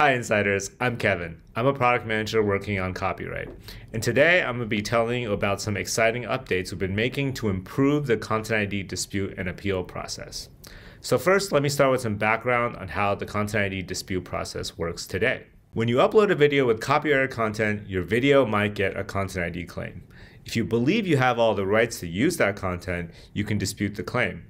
Hi Insiders, I'm Kevin. I'm a product manager working on copyright. And today I'm going to be telling you about some exciting updates we've been making to improve the Content ID dispute and appeal process. So first, let me start with some background on how the Content ID dispute process works today. When you upload a video with copyrighted content, your video might get a Content ID claim. If you believe you have all the rights to use that content, you can dispute the claim.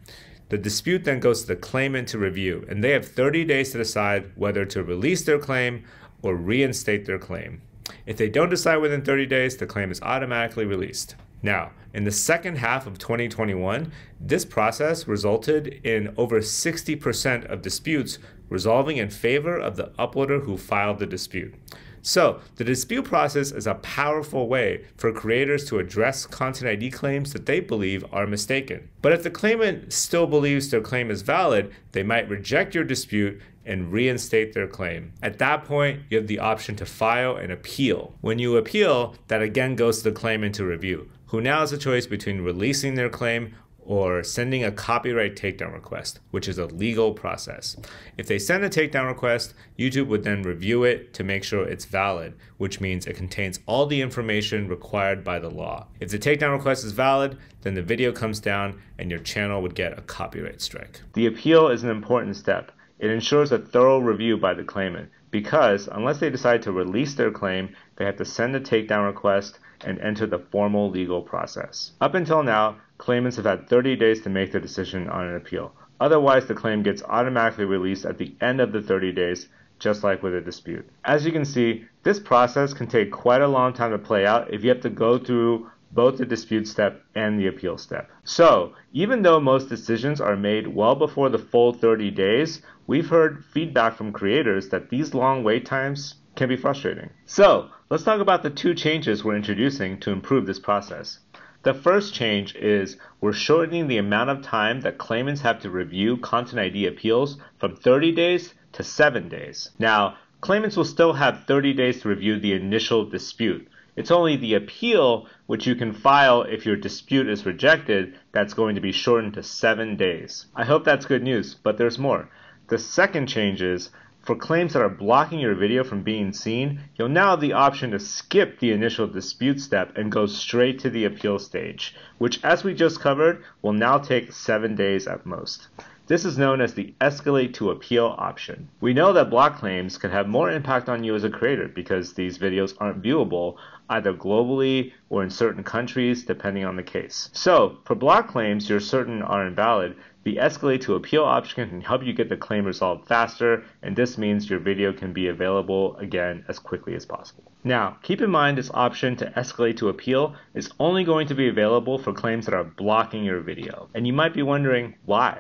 The dispute then goes to the claimant to review, and they have 30 days to decide whether to release their claim or reinstate their claim. If they don't decide within 30 days, the claim is automatically released. Now, in the second half of 2021, this process resulted in over 60% of disputes resolving in favor of the uploader who filed the dispute. So, the dispute process is a powerful way for creators to address Content ID claims that they believe are mistaken. But if the claimant still believes their claim is valid, they might reject your dispute and reinstate their claim. At that point, you have the option to file an appeal. When you appeal, that again goes to the claimant to review, who now has a choice between releasing their claim or sending a copyright takedown request, which is a legal process. If they send a takedown request, YouTube would then review it to make sure it's valid, which means it contains all the information required by the law. If the takedown request is valid, then the video comes down and your channel would get a copyright strike. The appeal is an important step. It ensures a thorough review by the claimant, because unless they decide to release their claim, they have to send a takedown request and enter the formal legal process. Up until now, claimants have had 30 days to make their decision on an appeal. Otherwise, the claim gets automatically released at the end of the 30 days, just like with a dispute. As you can see, this process can take quite a long time to play out if you have to go through both the dispute step and the appeal step. So, even though most decisions are made well before the full 30 days, we've heard feedback from creators that these long wait times can be frustrating. So, let's talk about the two changes we're introducing to improve this process. The first change is we're shortening the amount of time that claimants have to review Content ID appeals from 30 days to 7 days. Now, claimants will still have 30 days to review the initial dispute. It's only the appeal, which you can file if your dispute is rejected, that's going to be shortened to 7 days. I hope that's good news, but there's more. The second change is, for claims that are blocking your video from being seen, you'll now have the option to skip the initial dispute step and go straight to the appeal stage, which, as we just covered, will now take 7 days at most. This is known as the escalate to appeal option. We know that block claims can have more impact on you as a creator because these videos aren't viewable either globally or in certain countries depending on the case. So, for block claims you're certain are invalid, the escalate to appeal option can help you get the claim resolved faster, and this means your video can be available again as quickly as possible. Now, keep in mind this option to escalate to appeal is only going to be available for claims that are blocking your video. And you might be wondering why?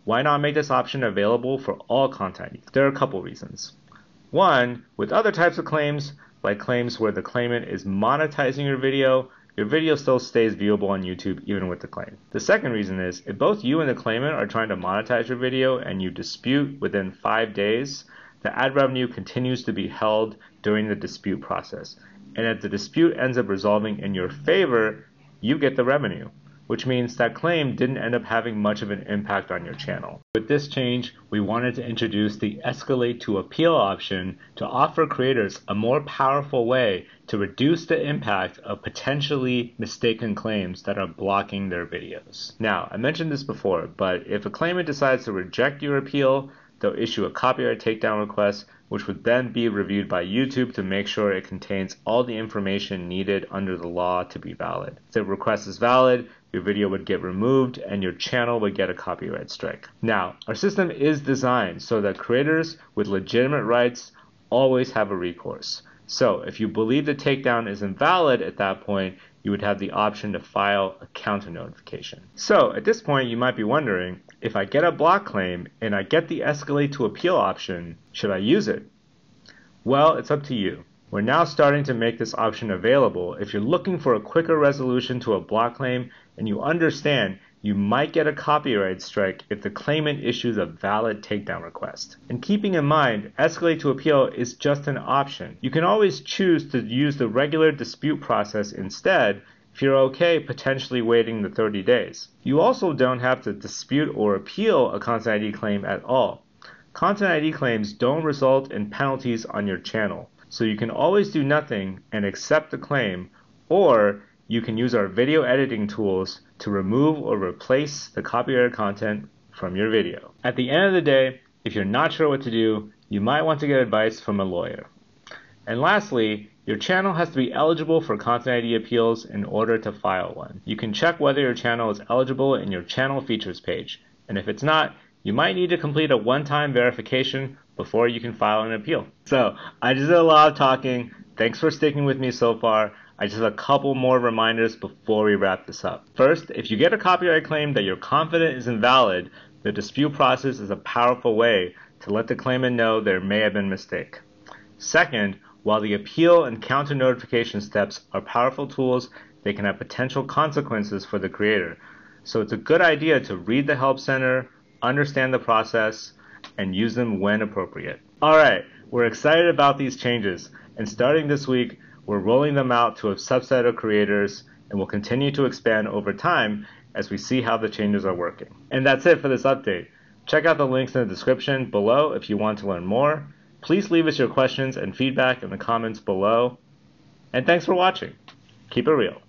Why not make this option available for all content? There are a couple reasons. One, with other types of claims, like claims where the claimant is monetizing your video still stays viewable on YouTube even with the claim. The second reason is, if both you and the claimant are trying to monetize your video and you dispute within 5 days, the ad revenue continues to be held during the dispute process. And if the dispute ends up resolving in your favor, you get the revenue, which means that claim didn't end up having much of an impact on your channel. With this change, we wanted to introduce the escalate to appeal option to offer creators a more powerful way to reduce the impact of potentially mistaken claims that are blocking their videos. Now, I mentioned this before, but if a claimant decides to reject your appeal, they'll issue a copyright takedown request, which would then be reviewed by YouTube to make sure it contains all the information needed under the law to be valid. If the request is valid, your video would get removed and your channel would get a copyright strike. Now, our system is designed so that creators with legitimate rights always have a recourse. So, if you believe the takedown is invalid at that point, you would have the option to file a counter notification. So, at this point, you might be wondering, if I get a block claim and I get the escalate to appeal option, should I use it? Well, it's up to you. We're now starting to make this option available if you're looking for a quicker resolution to a block claim and you understand you might get a copyright strike if the claimant issues a valid takedown request. And keeping in mind, escalate to appeal is just an option. You can always choose to use the regular dispute process instead if you're okay potentially waiting the 30 days. You also don't have to dispute or appeal a Content ID claim at all. Content ID claims don't result in penalties on your channel, so you can always do nothing and accept the claim, or you can use our video editing tools to remove or replace the copyrighted content from your video. At the end of the day, if you're not sure what to do, you might want to get advice from a lawyer. And lastly, your channel has to be eligible for Content ID appeals in order to file one. You can check whether your channel is eligible in your channel features page, and if it's not, you might need to complete a one-time verification before you can file an appeal. So, I just did a lot of talking. Thanks for sticking with me so far. I just have a couple more reminders before we wrap this up. First, if you get a copyright claim that you're confident is invalid, the dispute process is a powerful way to let the claimant know there may have been a mistake. Second, while the appeal and counter notification steps are powerful tools, they can have potential consequences for the creator. So it's a good idea to read the Help Center, understand the process, and use them when appropriate. Alright, we're excited about these changes, and starting this week, we're rolling them out to a subset of creators, and we'll continue to expand over time as we see how the changes are working. And that's it for this update. Check out the links in the description below if you want to learn more. Please leave us your questions and feedback in the comments below. And thanks for watching. Keep it real.